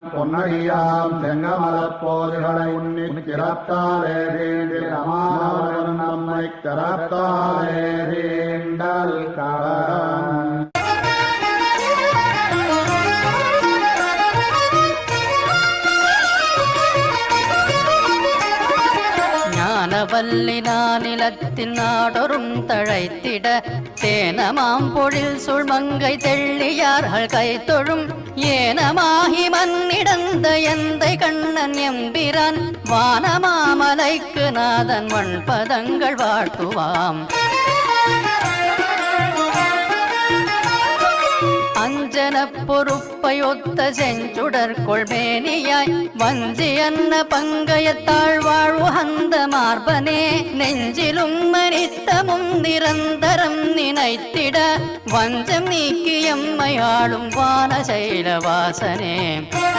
பொன்னடியாம் செங்கமலப்போதுகளை உன்னிக்கிறத்தாலே தீண்டில் அமானவன் நம்மை கரத்தாலே தீண்டல் கடன் வல்லி நானிலத்தின் நாடொரும் தழைத்திட தேனமாம் பொழில் சுழ்மங்கை தெள்ளியார்கள் கைத்தொழும் ஏனமாகி மண்ணிடந்த எந்தை கண்ணன் எம்பிரான் வானமாமலைக்கு நாதன் வண்பதங்கள் வாழ்த்துவாம் அஞ்சன பொறுப்பையொத்த செஞ்சுடர் கொள்மேனியாய் வஞ்சி அன்ன பங்கயத்தாழ் வாழ்வுகந்த மார்பனே நெஞ்சிலும் மனித்தமும் நிரந்தரம் நினைத்திட வஞ்சம் நீக்கி எம்மையாளும் வானசைல வாசனே